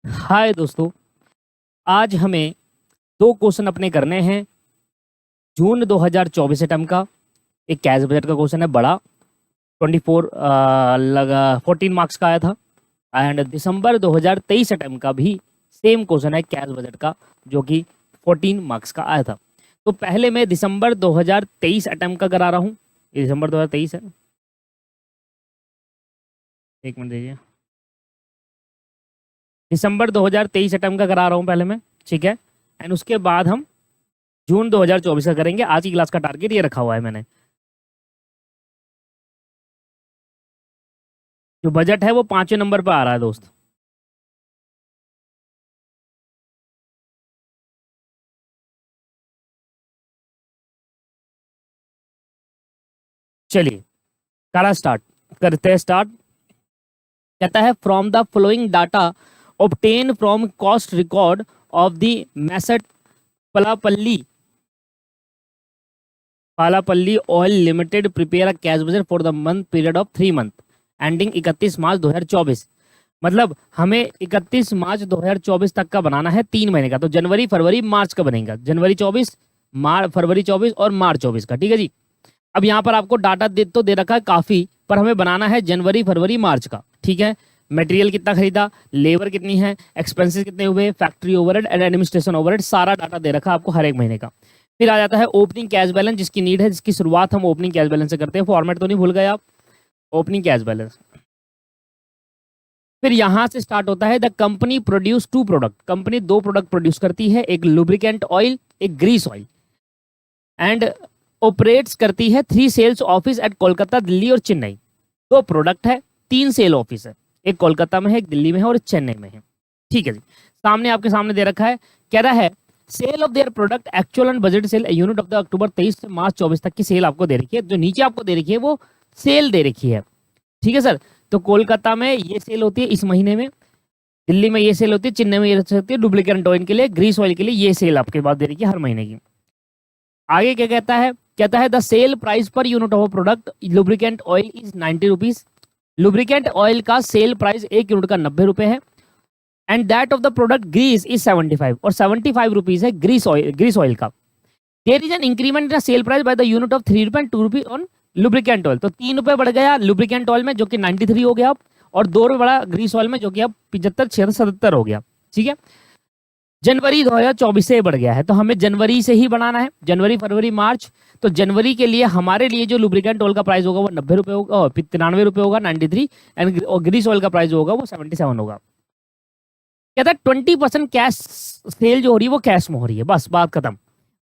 हाय दोस्तों, आज हमें दो क्वेश्चन अपने करने हैं। जून 2024 टर्म का एक कैश बजट का क्वेश्चन है बड़ा, 24 लगा 14 मार्क्स का आया था। एंड दिसंबर 2023 टर्म का भी सेम क्वेश्चन है कैश बजट का, जो कि 14 मार्क्स का आया था। तो पहले मैं दिसंबर 2023 अटेम्प्ट का करा रहा हूँ। ये दिसंबर 2023 है, एक मिनट दीजिए। दिसंबर 2023 अटेम्प्ट का करा रहा हूँ पहले मैं, ठीक है। एंड उसके बाद हम जून 2024 का करेंगे। आज की क्लास का टारगेट ये रखा हुआ है मैंने। जो बजट है वो 5वें नंबर पर आ रहा है दोस्त। चलिए करा स्टार्ट, करते हैं स्टार्ट। कहता है from the following data obtain from cost record of the मैसेट Palapalli Palapalli oil limited prepare a cash budget for the month period of 3 month ending 31 March 2024। मतलब हमें 31 मार्च 2024 तक का बनाना है, 3 महीने का। तो जनवरी फरवरी मार्च का बनेगा, जनवरी 24, फरवरी 24 और मार्च 24 का, ठीक है जी। अब यहाँ पर आपको डाटा दे रखा है काफ़ी, पर हमें बनाना है जनवरी फरवरी मार्च का, ठीक है। मटेरियल कितना खरीदा, लेबर कितनी है, एक्सपेंसेस कितने हुए, factory overhead and administration overhead, सारा डाटा दे रखा है आपको हर एक महीने का। फिर आ जाता है ओपनिंग कैश बैलेंस, जिसकी नीड है, जिसकी शुरुआत हम ओपनिंग कैश बैलेंस से करते हैं। फॉर्मेट तो नहीं भूल गए आप, ओपनिंग कैश बैलेंस। फिर यहां से स्टार्ट होता है the company produce 2 product. Company 2 product produce करती है, एक लुब्रिकेंट ऑयल, एक ग्रीस ऑयल। एंड ऑपरेट्स करती है 3 sales office at Kolkata, Delhi और चेन्नई। 2 प्रोडक्ट है, 3 सेल ऑफिस है, एक कोलकाता में है, एक दिल्ली में है और एक चेन्नई में है, ठीक है जी। सामने आपके सामने दे रखा है, कह रहा है sale of their product actual and budget sale unit of the October 23 से मार्च 24 तक की सेल आपको दे रखी है। जो नीचे आपको दे रखी है वो सेल दे रखी है, ठीक है सर। तो कोलकाता में ये सेल होती है इस महीने में, दिल्ली में ये सेल होती है, चेन्नई में ये सेल होती है डुप्लीकेट ऑयल के लिए, ग्रीस ऑयल के लिए ये सेल आपके पास दे रखी है हर महीने की। आगे क्या कहता है, कहता है the sale price per unit of product lubricant oil is 90 rupees. Lubricant oil का सेल प्राइस 1 यूनिट का 90 रुपए है। And that of the product grease is 75, और 75 रुपीज है ग्रीस ऑयल का। There is an increment in sale price by the unit of 3 रुपए and 2 rupee on lubricant oil. तो 3 रुपए बढ़ गया लुब्रिकेंट ऑयल में, जो कि 93 हो गया, और 2 रुपए बढ़ा ग्रीस ऑयल में, जो कि अब 75 76 77 हो गया, ठीक है। जनवरी 2024 से बढ़ गया है, तो हमें जनवरी से ही बनाना है, जनवरी फरवरी मार्च। तो जनवरी के लिए हमारे लिए जो लुब्रिकेंट ऑयल का प्राइस होगा वो 90 रुपए होगा, और 93 रुपए होगा, 93। एंड ग्रीस ऑयल का प्राइस जो होगा वो 77 होगा। कहता है 20% कैश सेल जो हो रही है वो कैश में हो रही है, बस बात खत्म।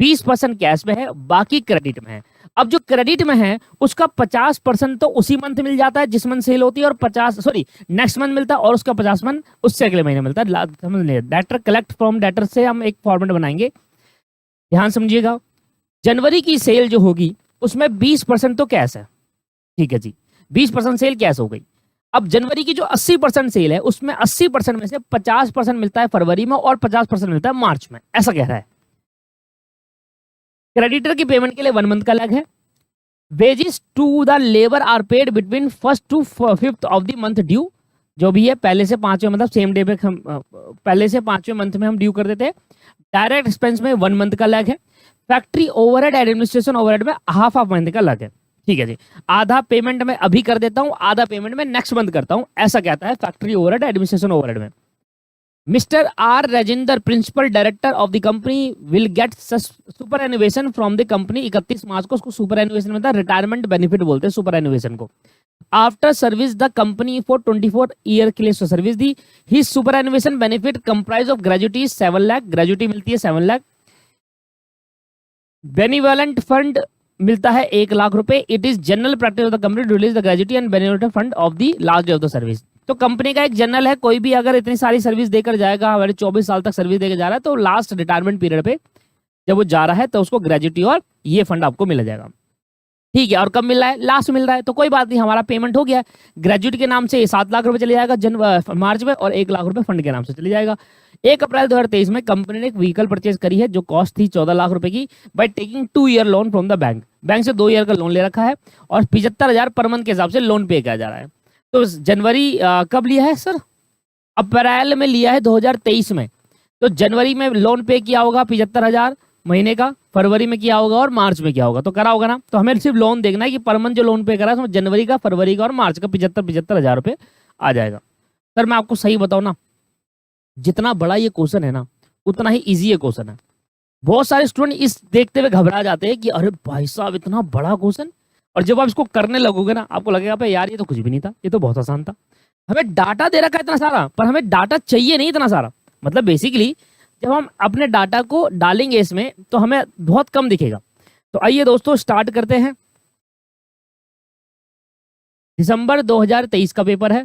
20% कैश में है, बाकी क्रेडिट में है। अब जो क्रेडिट में है उसका 50% तो उसी मंथ मिल जाता है जिस मंथ सेल होती है, और 50 सॉरी नेक्स्ट मंथ मिलता है, और उसका 50% उससे अगले महीने मिलता है। समझ लिया, डेटर कलेक्ट फ्रॉम डेटर से हम एक फॉर्मेट बनाएंगे, ध्यान समझिएगा। जनवरी की सेल जो होगी उसमें 20% तो कैश है, ठीक है जी, 20% सेल कैश हो गई। अब जनवरी की जो 80% सेल है उसमें 80% में से 50% मिलता है फरवरी में और 50% मिलता है मार्च में, ऐसा कह रहा है। क्रेडिटर की पेमेंट के लिए 1 मंथ का अलग है। Wages to the labour are paid between 1st to 5th of the month due. जो भी है पहले से 5वें, मतलब सेम डे पे हम पहले से 5वें मंथ में हम ड्यू कर देते हैं। डायरेक्ट एक्सपेंस में 1 मंथ का अलग है। फैक्ट्री ओवरहेड एडमिनिस्ट्रेशन ओवरहेड में हाफ मंथ का अलग है, ठीक है जी। आधा पेमेंट मैं अभी कर देता हूँ, आधा पेमेंट मैं नेक्स्ट मंथ करता हूँ, ऐसा कहता है फैक्ट्री ओवरहेड एडमिनिस्ट्रेशन ओवरहेड में। Mr. R. Rajender, principal director of the company, will get superannuation from the company. 31 मार्च को उसको सुपर एनुएशन मिलता है, रिटायरमेंट बेनिफिट बोलते हैं सुपर एनुएशन को। After service the company for 24 year के लिए सर्विस दी। He superannuation benefit comprise of gratuity 7 lakh, gratuity मिलती है 7 लाख। बेनिवलेंट फंड मिलता है 1 लाख रुपए। It is general practice of the company to release the gratuity and benevolent fund of the last day of the service. तो company का एक general है, कोई भी अगर इतनी सारी सर्विस देकर जाएगा, हमारे 24 साल तक सर्विस देकर जा रहा है, तो लास्ट रिटायरमेंट पीरियड पे जब वो जा रहा है तो उसको ग्रेजुटी और ये फंड आपको मिल जाएगा, ठीक है। और कब मिल रहा है, लास्ट मिल रहा है, तो कोई बात नहीं, हमारा पेमेंट हो गया। ग्रेजुटी के नाम से 7 लाख रुपए चले जाएगा मार्च में, और 1 लाख रुपए फंड के नाम से चले जाएगा। 1 अप्रैल 2023 में कंपनी ने एक व्हीकल परचेज करी है जो कॉस्ट थी 14 लाख रुपए की, by taking 2 year loan from the bank. Bank से 2 ईयर का लोन ले रखा है, और 75,000 पर मंथ के हिसाब से लोन पे किया जा रहा है। तो जनवरी कब लिया है सर, अप्रैल में लिया है 2023 में, तो जनवरी में लोन पे किया होगा 75,000 महीने का, फरवरी में किया होगा और मार्च में किया होगा, तो करा होगा ना। तो हमें सिर्फ लोन देखना है कि पर मंथ जो लोन पे करा है उसमें जनवरी का, फरवरी का और मार्च का 75,000 रुपये आ जाएगा। सर मैं आपको सही बताऊँ ना, जितना बड़ा ये क्वेश्चन है ना उतना ही ईजी ये क्वेश्चन है। बहुत सारे स्टूडेंट इस देखते हुए घबरा जाते हैं कि अरे भाई साहब इतना बड़ा क्वेश्चन, और जब आप इसको करने लगोगे ना आपको लगेगा भाई यार ये तो कुछ भी नहीं था, ये तो बहुत आसान था। हमें डाटा दे रखा है इतना सारा, पर हमें डाटा चाहिए नहीं इतना सारा। मतलब बेसिकली जब हम अपने डाटा को डालेंगे इसमें तो हमें बहुत कम दिखेगा। तो आइए दोस्तों स्टार्ट करते हैं। दिसंबर 2023 का पेपर है,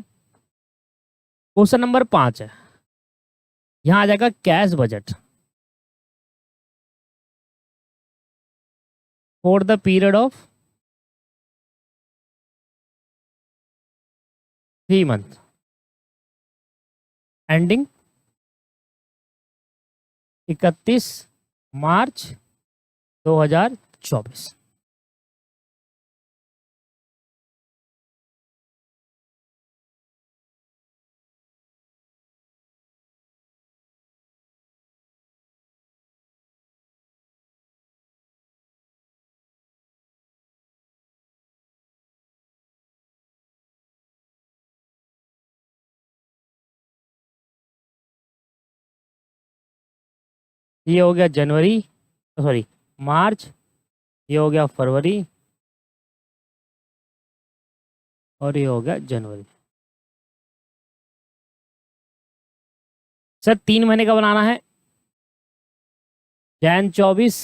क्वेश्चन नंबर 5 है। यहां आ जाएगा cash budget for the period of 3 month ending 31 March 2024। ये हो गया जनवरी, सॉरी मार्च, ये हो गया फरवरी और ये हो गया जनवरी। सर 3 महीने का बनाना है, जैन 24,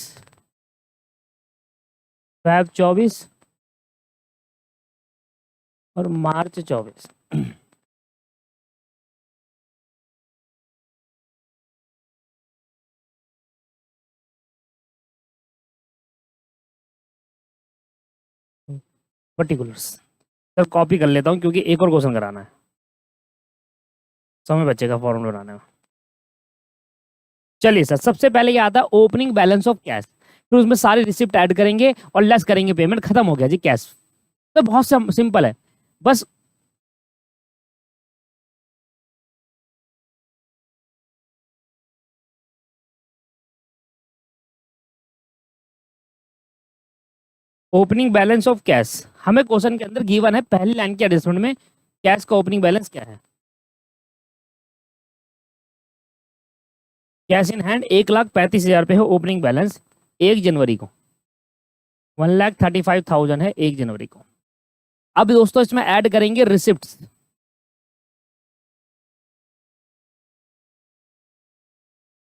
फेब 24 और मार्च 24। पर्टिकुलर्स सर कॉपी कर लेता हूँ क्योंकि एक और क्वेश्चन कराना है, समय बचेगा फॉर्म बनाने में। चलिए सर सबसे पहले क्या आता है, ओपनिंग बैलेंस ऑफ कैश। फिर उसमें सारी रिसिप्ट ऐड करेंगे और लेस करेंगे पेमेंट, खत्म हो गया जी कैश। तो बहुत सिंपल है बस। ओपनिंग बैलेंस ऑफ कैश हमें क्वेश्चन के अंदर गिवन है, पहली लाइन के एडजस्टमेंट में कैश का ओपनिंग बैलेंस क्या है। कैश इन हैंड 1,35,000 रुपये है ओपनिंग बैलेंस 1 जनवरी को, 1,35,000 है 1 जनवरी को। अब दोस्तों इसमें ऐड करेंगे रिसिप्ट।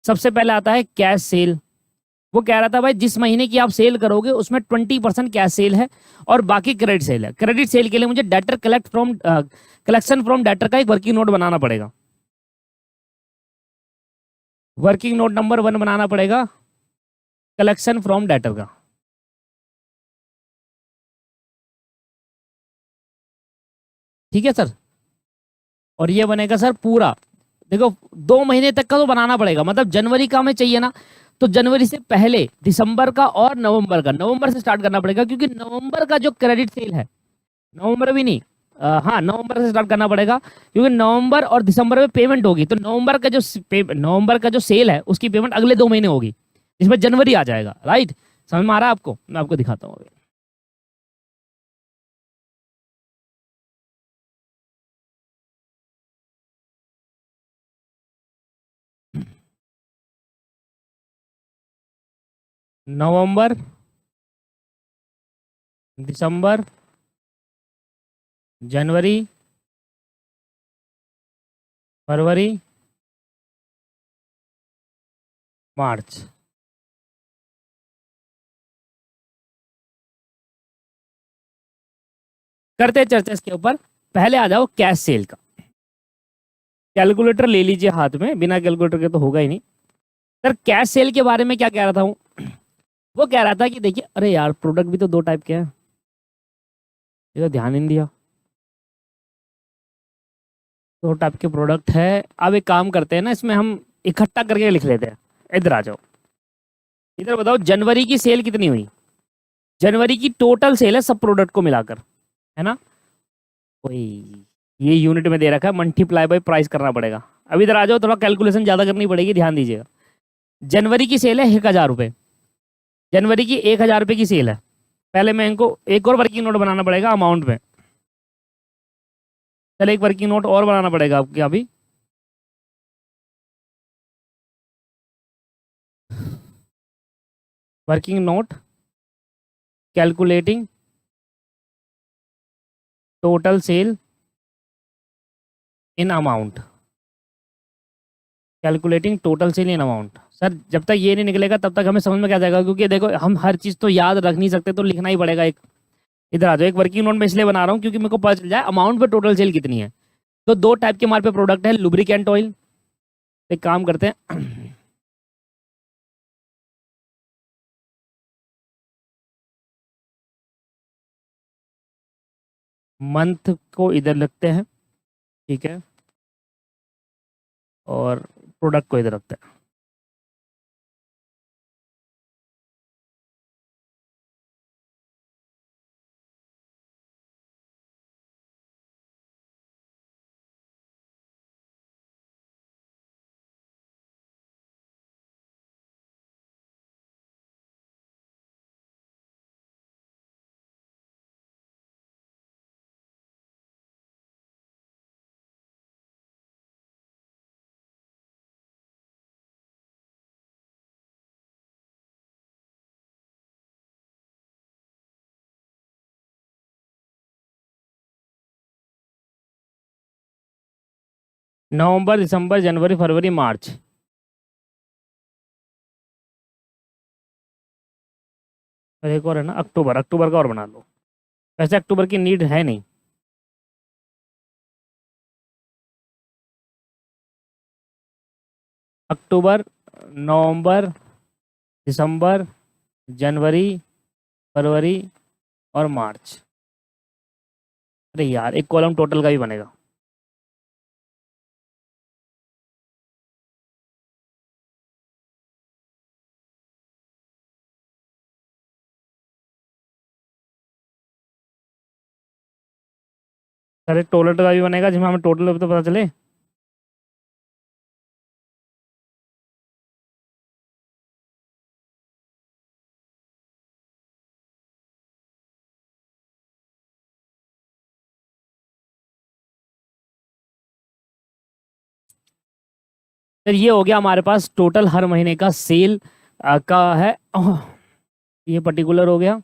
सबसे पहले आता है कैश सेल। वो कह रहा था भाई जिस महीने की आप सेल करोगे उसमें 20% कैश सेल है और बाकी क्रेडिट सेल है। क्रेडिट सेल के लिए मुझे डेटर कलेक्शन फ्रॉम डेटर का एक वर्किंग नोट बनाना पड़ेगा। वर्किंग नोट नंबर 1 बनाना पड़ेगा कलेक्शन फ्रॉम डेटर का। ठीक है सर, और ये बनेगा सर पूरा, देखो 2 महीने तक का तो बनाना पड़ेगा, मतलब जनवरी का हमें चाहिए ना, तो जनवरी से पहले दिसंबर का और नवंबर का, नवंबर से स्टार्ट करना पड़ेगा क्योंकि नवंबर का जो क्रेडिट सेल है, नवंबर भी नहीं, हाँ नवंबर से स्टार्ट करना पड़ेगा क्योंकि नवंबर और दिसंबर में पेमेंट होगी, तो नवंबर का जो सेल है उसकी पेमेंट अगले 2 महीने होगी, जिसमें जनवरी आ जाएगा। राइट, समझ में आ रहा है आपको? मैं आपको दिखाता हूँ अभी। नवंबर, दिसंबर, जनवरी, फरवरी, मार्च। करते हैं चर्चा इसके ऊपर। पहले आ जाओ कैश सेल का। कैलकुलेटर ले लीजिए हाथ में, बिना कैलकुलेटर के तो होगा ही नहीं। सर कैश सेल के बारे में क्या कह रहा था हूँ, वो कह रहा था कि देखिए अरे यार प्रोडक्ट भी तो 2 टाइप के हैं, ये तो ध्यान ही नहीं दिया। 2 टाइप के प्रोडक्ट है। अब एक काम करते हैं ना, इसमें हम इकट्ठा करके लिख लेते हैं। इधर आ जाओ, इधर बताओ जनवरी की सेल कितनी हुई। जनवरी की टोटल सेल है सब प्रोडक्ट को मिलाकर, है ना? वही ये यूनिट में दे रखा है, मल्टीप्लाई बाय प्राइस करना पड़ेगा। अब इधर आ जाओ, थोड़ा कैलकुलेशन ज़्यादा करनी पड़ेगी, ध्यान दीजिएगा। जनवरी की सेल है 1,000 रुपये, जनवरी की 1,000 रुपये की सेल है। पहले मैं इनको एक और वर्किंग नोट बनाना पड़ेगा अमाउंट में। चलो एक वर्किंग नोट और बनाना पड़ेगा आपके अभी। Working note calculating total sale in amount, calculating total sale in amount. Sir जब तक ये नहीं निकलेगा तब तक हमें समझ में क्या जाएगा, क्योंकि देखो हम हर चीज़ तो याद रख नहीं सकते, तो लिखना ही पड़ेगा एक। इधर आ जाओ, एक वर्किंग नोट में इसलिए बना रहा हूँ क्योंकि मेरे को पता चल जाए अमाउंट पे टोटल सेल कितनी है। तो दो टाइप के हमारे पे प्रोडक्ट है, लुब्रिकेंट ऑयल। एक काम करते हैं, मंथ को इधर रखते हैं, ठीक है, और प्रोडक्ट को इधर रखते हैं। नवंबर, दिसंबर, जनवरी, फरवरी, मार्च। और एक और है ना अक्टूबर, अक्टूबर का और बना लो। वैसे अक्टूबर की नीड है नहीं। अक्टूबर, नवंबर, दिसंबर, जनवरी, फरवरी और मार्च। अरे यार एक कॉलम टोटल का भी बनेगा। अरे टोटल का भी बनेगा जिसमें हमें टोटल तो पता चले। फिर ये हो गया हमारे पास टोटल हर महीने का सेल का है। ये पर्टिकुलर हो गया।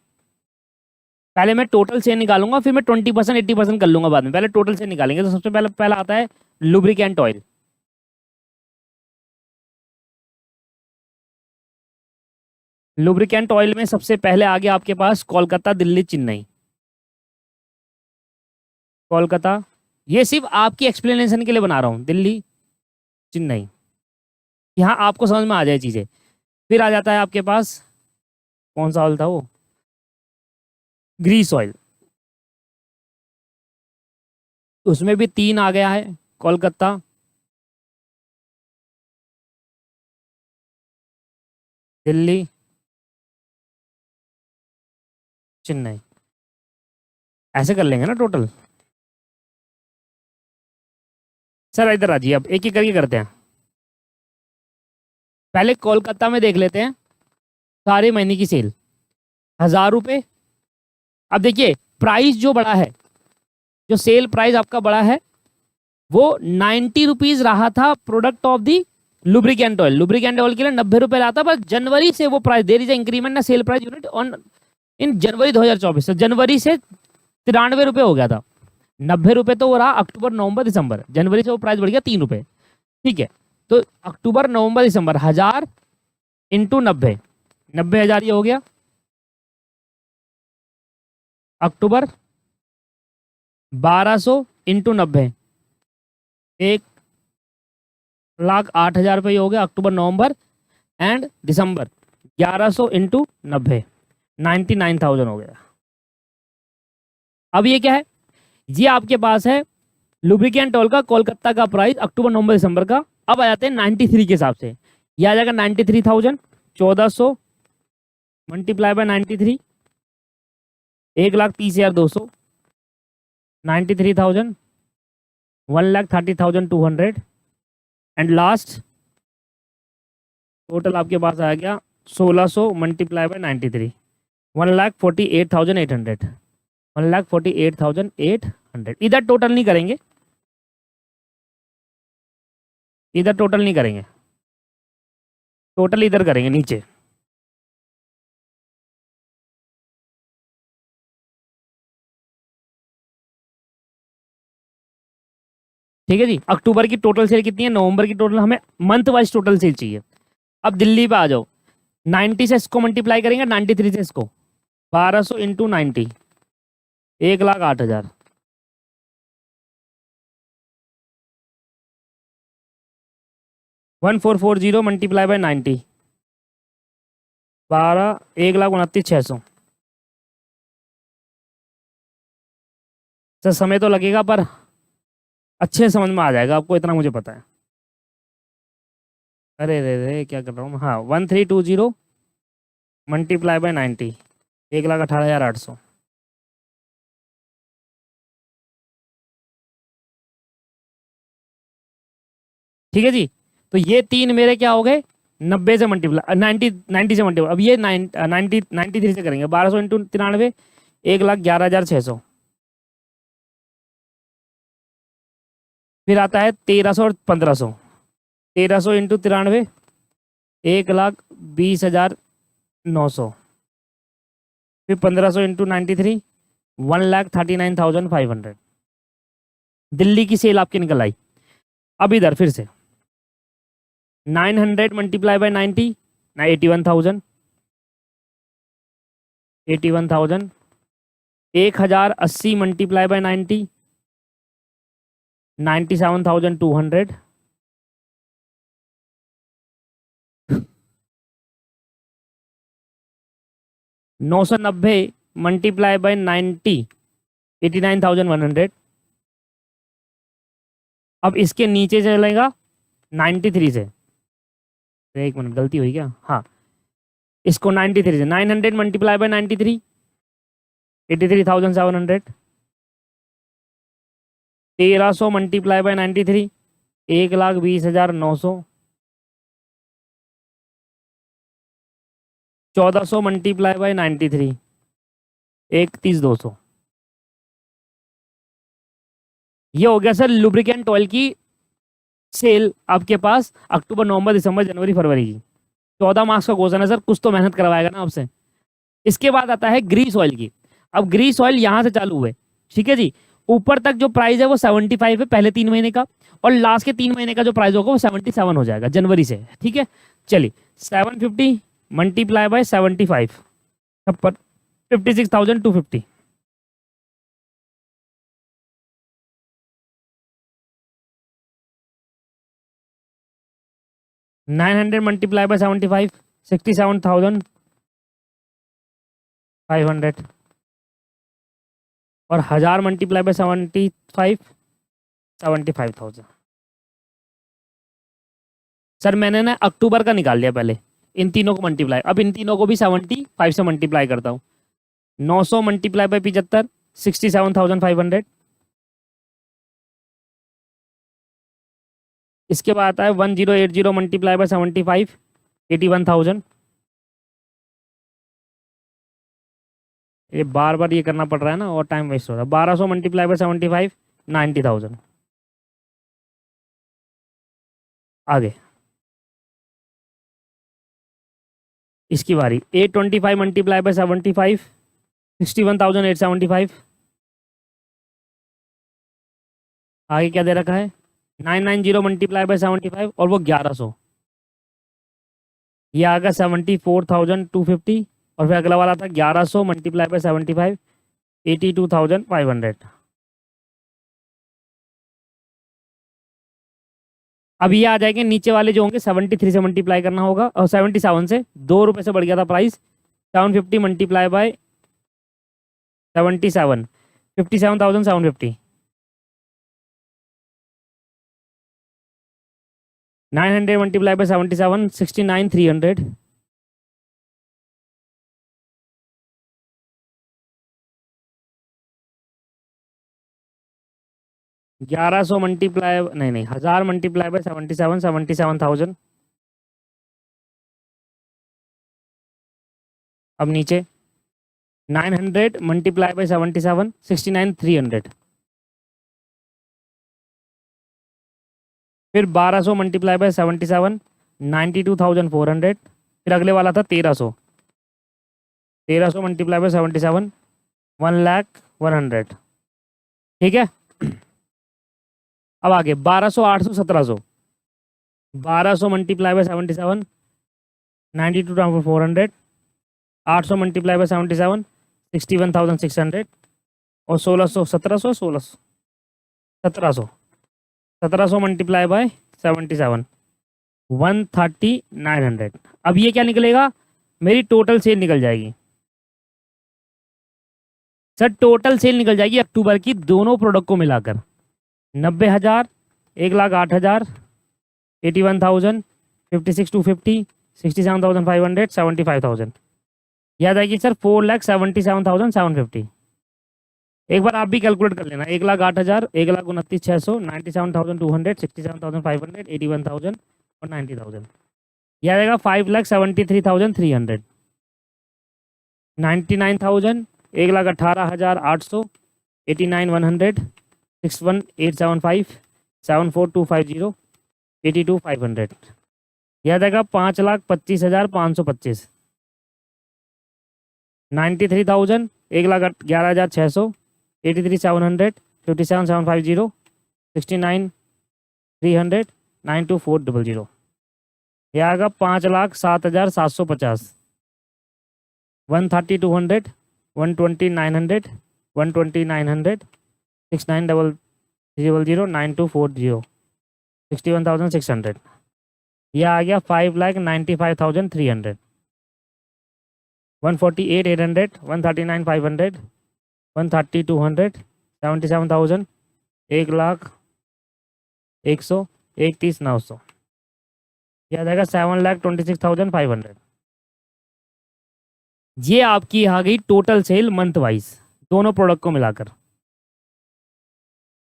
पहले मैं टोटल सेल निकालूंगा, फिर मैं 20% 80% कर लूंगा बाद में। पहले टोटल सेल निकालेंगे, तो सबसे पहले पहला आता है लुब्रिकेंट ऑयल। लुब्रिकेंट ऑयल में सबसे पहले आ गया आपके पास कोलकाता, दिल्ली, चेन्नई। कोलकाता, ये सिर्फ आपकी एक्सप्लेनेशन के लिए बना रहा हूँ, दिल्ली, चेन्नई, यहाँ आपको समझ में आ जाए चीज़ें। फिर आ जाता है आपके पास, कौन सा ऑयल था वो, ग्रीस ऑयल। उसमें भी तीन आ गया है, कोलकाता, दिल्ली, चेन्नई। ऐसे कर लेंगे ना टोटल। सर इधर आ जाइए, अब एक एक करके करते हैं। पहले कोलकाता में देख लेते हैं सारे महीने की सेल, 1,000 रुपये। अब देखिए प्राइस जो बड़ा है, जो सेल प्राइस आपका बड़ा है, वो 90 रुपीज रहा था product of the lubricant oil. Lubricant oil के लिए 90 रुपये रहा था, बस जनवरी से वो प्राइस, देर इज इंक्रीमेंट ना sale price unit on in जनवरी 2024 से, जनवरी से 93 रुपये हो गया था। 90 रुपये तो वो रहा अक्टूबर, नवंबर, दिसंबर। जनवरी से वो प्राइस बढ़ गया 3 रुपये, ठीक है। तो अक्टूबर, नवंबर, दिसंबर, 1,000 इंटू 90, 90,000 ये हो गया। अक्टूबर, 1,200 इंटू 90, 1,08,000 रुपये हो गया। अक्टूबर, नवंबर एंड दिसंबर, 1,100 इंटू 90, 99,000 हो गया। अब ये क्या है, ये आपके पास है लुब्रिकेंट ऑयल का कोलकाता का प्राइस अक्टूबर, नवंबर, दिसंबर का। अब आ जाते हैं 93 के हिसाब से। ये आ जाएगा 93,000, 1,400 multiply by 93, 1,30,200, 93,000 1,30,200 and last total आपके पास आ गया 1600 मल्टीप्लाई बाय 93, 1,48,800, 1,48,800। इधर टोटल नहीं करेंगे, इधर टोटल नहीं करेंगे, टोटल इधर करेंगे नीचे। ठीक है जी, अक्टूबर की टोटल सेल कितनी है, नवंबर की टोटल, हमें मंथ वाइज टोटल सेल चाहिए। अब दिल्ली पे आ जाओ, 90 से इसको मल्टीप्लाई करेंगे, 93 से इसको, 1200 इंटू 90, 1,08,000। 1,440 multiply by 90, 12, 1,29,600। सर समय तो लगेगा पर अच्छे समझ में आ जाएगा आपको, इतना मुझे पता है। अरे रे रे क्या कर रहा हूँ, हाँ 1,320 मल्टीप्लाई बाय 90, 1,18,800। ठीक है जी, तो ये तीन मेरे क्या हो गए, 90 से मल्टीप्लाई, 90 से मल्टीप्लाई। अब ये 93 से करेंगे, 1200 इंटू 93, 1,11,600। फिर आता है 1300 और 1500, 1300 इंटू 93, 1,20,900। फिर 1500 इंटू 93, 1,39,500। दिल्ली की सेल आपकी निकल आई। अब इधर फिर से 900 multiply by 90, 81,000, 81,000। 1,080 multiply by 90, 97,200। 990 multiply by 90, 89,100। अब इसके नीचे चलेगा 93 से, एक मिनट गलती हुई क्या, हाँ इसको 93 से, 900 multiply by 93, 83,700। 1300 multiply by 93, 1,20,900। 1400 multiply by 93, 31,200। ये हो गया सर लुब्रिकेंट ऑयल की सेल आपके पास अक्टूबर, नवंबर, दिसंबर, जनवरी, फरवरी की। 14 मार्क्स का क्वेश्चन है सर, कुछ तो मेहनत करवाएगा ना आपसे। इसके बाद आता है ग्रीस ऑयल की। अब ग्रीस ऑयल यहां से चालू हुए, ठीक है जी। ऊपर तक जो प्राइस है वो 75 है पहले 3 महीने का, और लास्ट के 3 महीने का जो प्राइस होगा वो 77 हो जाएगा जनवरी से। ठीक है, चलिए 750 मल्टीप्लाई बाय 75, 56,250। 900 multiply by 75, 67,500। और 1000 मल्टीप्लाई बाय 75, 75,000। सर मैंने ना अक्टूबर का निकाल लिया पहले, इन तीनों को मल्टीप्लाई, अब इन तीनों को भी 75 से मल्टीप्लाई करता हूँ। 900 मल्टीप्लाई बाय 75, 67,500। इसके बाद आता है 1080 मल्टीप्लाई बाय 75, 81,000। ये बार बार ये करना पड़ रहा है ना, और टाइम वेस्ट हो रहा है। 1200 मल्टीप्लाई बाय 75, 90,000। आगे इसकी बारी, 825 मल्टीप्लाई बाय 75, 61,875। आगे क्या दे रखा है, 990 मल्टीप्लाई बाय 75 और वो 1100, ये आ गया 74,250। और फिर अगला वाला था 1100 मल्टीप्लाई बाय 75, 82,500। अब ये आ जाएंगे नीचे वाले जो होंगे, 73 से मल्टीप्लाई करना होगा, और 77 से, 2 रुपये से बढ़ गया था price. 750 multiply by 77, 57,750। 900 multiply by 77, 69,300। 1100 multiply नहीं 1000 मल्टीप्लाई बाय 77, 77,000। अब नीचे 900 मल्टीप्लाई बाय 77, 69,300। फिर 1200 मल्टीप्लाई बाय 77, 92,400। फिर अगले वाला था 1300, 1300 मल्टीप्लाई बाय 77, 1,01,100। ठीक है। अब आगे 1200, 800, 1700। 1200 मल्टीप्लाई बाय 77, 92,400। 800 multiply by 77, 61,600। और 1600, 1700, 1600, 1700, 1700 मल्टीप्लाई बाय 77, 130,900। अब ये क्या निकलेगा, मेरी टोटल सेल निकल जाएगी। सर टोटल सेल निकल जाएगी अक्टूबर की दोनों प्रोडक्ट को मिलाकर 90,000, 1,08,000, 81,000, 56,250, 67,500, 75,000। याद आएगी सर 4,77,750। एक बार आप भी कैलकुलेट कर लेना, 1,08,000, 1,29,600, 97,200, 67,500, 81,000 और 90,000। यह आएगा 5,73,300, 99,000, 1,18,800, 89,100, 61,875, 74,250, 82,500। यह आएगा 5,25,525, 93,000, 1,11,600, 83,700, 57,750, 69,300, 92,400। यह आएगा 5,07,750, 130,200, 120,900, 120,900, 69,300, 92,400, 61,600। यह आ गया 5,95,300, 148,800, 139,500, 130,200, 77,000, 1,01,100, 130,900। यह आएगा 7,26,500। ये आपकी आ गई टोटल सेल मंथ वाइज दोनों प्रोडक्ट को मिलाकर।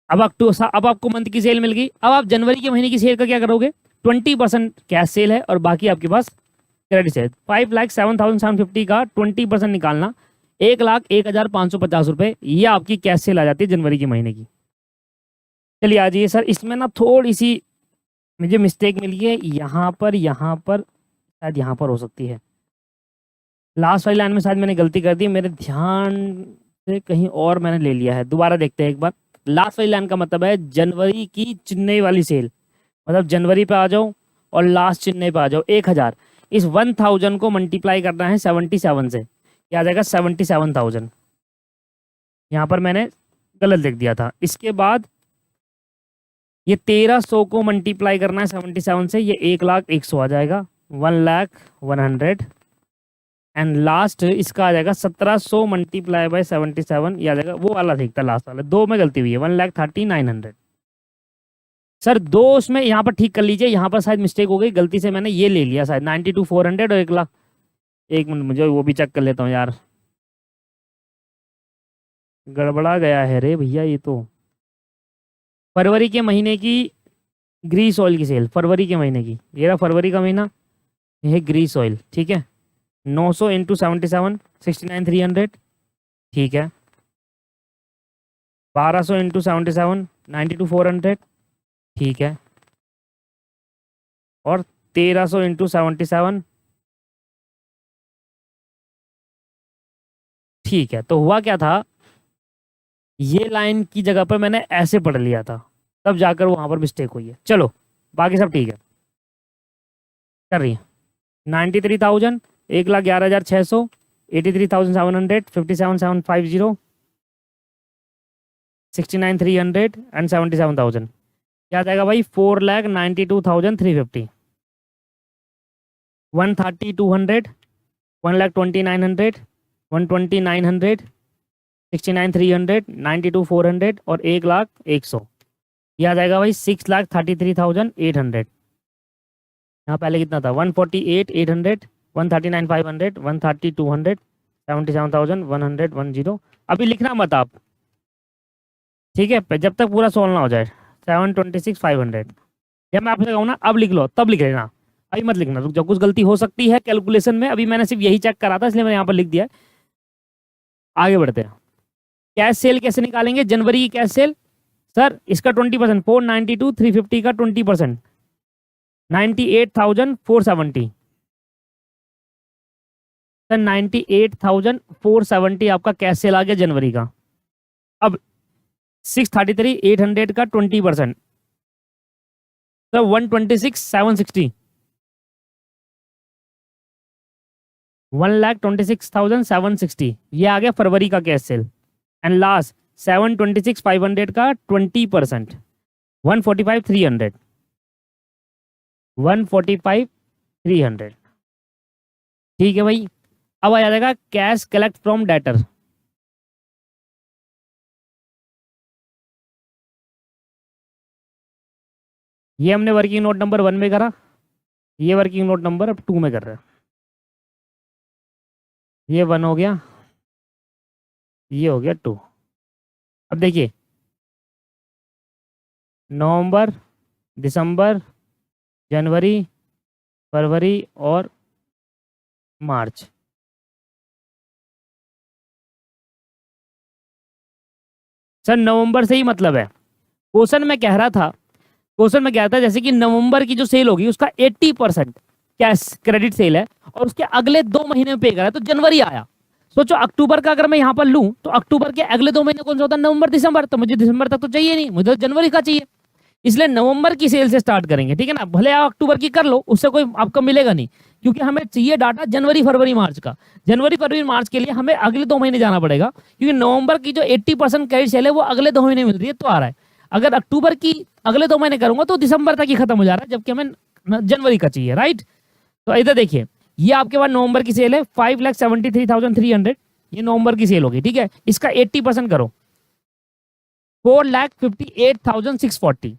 अब आपको मंथ की सेल मिल गई। अब आप जनवरी के महीने की सेल का क्या करोगे, 20% कैश सेल है और बाकी आपके पास क्रेडिट सेल। 5,07,750 का 20% निकालना 1,01,550 रुपये, ये आपकी कैश सेल आ जाती है जनवरी के महीने की। चलिए आ जाइए सर, इसमें ना थोड़ी सी मुझे मिस्टेक मिली है, यहाँ पर शायद यहाँ पर हो सकती है। लास्ट वाली लाइन में शायद मैंने गलती कर दी, मेरे ध्यान से कहीं और मैंने ले लिया है। दोबारा देखते हैं एक बार। लास्ट वाली लाइन का मतलब है जनवरी की चेन्नई वाली सेल, मतलब जनवरी पे आ जाओ और लास्ट चेन्नई पे आ जाओ 1,000। इस 1,000 को मल्टीप्लाई करना है 77 से, क्या आ जाएगा 77,000। यहाँ पर मैंने गलत लिख दिया था। इसके बाद ये 1,300 को मल्टीप्लाई करना है 77 से, ये 1,01,100 आ जाएगा, 1,01,100। एंड लास्ट इसका आ जाएगा 1,700 मल्टीप्लाई बाय 77, ये आ जाएगा वो वाला ठीक था लास्ट वाला, दो में गलती हुई है, 1,30,900। सर दो उसमें यहाँ पर ठीक कर लीजिए, यहाँ पर शायद मिस्टेक हो गई, गलती से मैंने ये ले लिया शायद 92,400 और 1,00,000। एक मिनट मुझे वो भी चेक कर लेता हूँ यार, गड़बड़ा गया है रे भैया। ये तो फरवरी के महीने की ग्रीस ऑयल की सेल, फरवरी के महीने की, ये रहा फरवरी का महीना, ये है ग्रीस ऑयल। ठीक है, 900 इंटू 77, 69,300। ठीक है, 1200 इंटू 77, 92,400। ठीक है, और 1,300 इंटू 77। ठीक है, तो हुआ क्या था, ये लाइन की जगह पर मैंने ऐसे पढ़ लिया था, तब जाकर वहां पर मिस्टेक हुई है। चलो बाकी सब ठीक है, कर रही है। 93,000, 1,11,600, 83,700, 57,750, 69,300 एंड 77,000। क्या जाएगा भाई, 4,92,350, 130,200, 1,29,900, 120,900, 69,300, 92,400 और 1,01,100। यह आ जाएगा भाई 6,33,800। यहाँ पहले कितना था, 148,800, 139,500, 130,200, 77,100, 10। अभी लिखना मत आप, ठीक है, जब तक पूरा सोल्व ना हो जाए। 726,500 जब मैं आपसे कहूँ ना अब लिख लो तब लिख लेना, अभी मत लिखना, रुक जाओ, कुछ गलती हो सकती है कैलकुलेशन में, अभी मैंने सिर्फ यही चेक करा था इसलिए मैंने यहाँ पर लिख दिया है। आगे बढ़ते हैं। कैश सेल कैसे निकालेंगे, जनवरी की कैश सेल, सर इसका 20%, 492 350 का 20%, 98,470, सर 98,470 आपका कैश सेल आ गया जनवरी का। अब 633,800 का 20%, सर 126,760, 1,26,760 ये आ गया फरवरी का कैश सेल। एंड लास्ट 726,500 का 20%, 145,300, 145,300। ठीक है भाई, अब आ जाएगा कैश कलेक्ट फ्रॉम डेटर। ये हमने वर्किंग नोट नंबर 1 में करा, ये वर्किंग नोट नंबर अब 2 में कर रहे हैं। ये 1 हो गया, ये हो गया 2। अब देखिए नवंबर, दिसंबर, जनवरी, फरवरी और मार्च। सर नवंबर से ही मतलब है, क्वेश्चन में कह रहा था, क्वेश्चन में क्या था जैसे कि नवंबर की जो सेल होगी उसका 80% कैश क्रेडिट सेल है और उसके अगले 2 महीने में पे करा है, तो जनवरी आया। सोचो अक्टूबर का अगर मैं यहाँ पर लूँ तो अक्टूबर के अगले 2 महीने कौन सा होता है, नवंबर दिसंबर, तो मुझे दिसंबर तक तो चाहिए नहीं, मुझे तो जनवरी का चाहिए, इसलिए नवंबर की सेल से स्टार्ट करेंगे। ठीक है ना, भले आप अक्टूबर की कर लो उससे कोई आपको मिलेगा नहीं, क्योंकि हमें चाहिए डाटा जनवरी फरवरी मार्च का। जनवरी फरवरी मार्च के लिए हमें अगले 2 महीने जाना पड़ेगा, क्योंकि नवंबर की जो 80% क्रेडिट सेल है वो अगले 2 महीने मिल रही है तो आ रहा है। अगर अक्टूबर की अगले 2 महीने करूंगा तो दिसंबर तक ही खत्म हो जा रहा है, जबकि हमें जनवरी का चाहिए, राइट। तो इधर देखिए ये आपके पास नवंबर की सेल है 5,73,300, ये नवंबर की सेल होगी। ठीक है, इसका 80% करो, 4,58,640,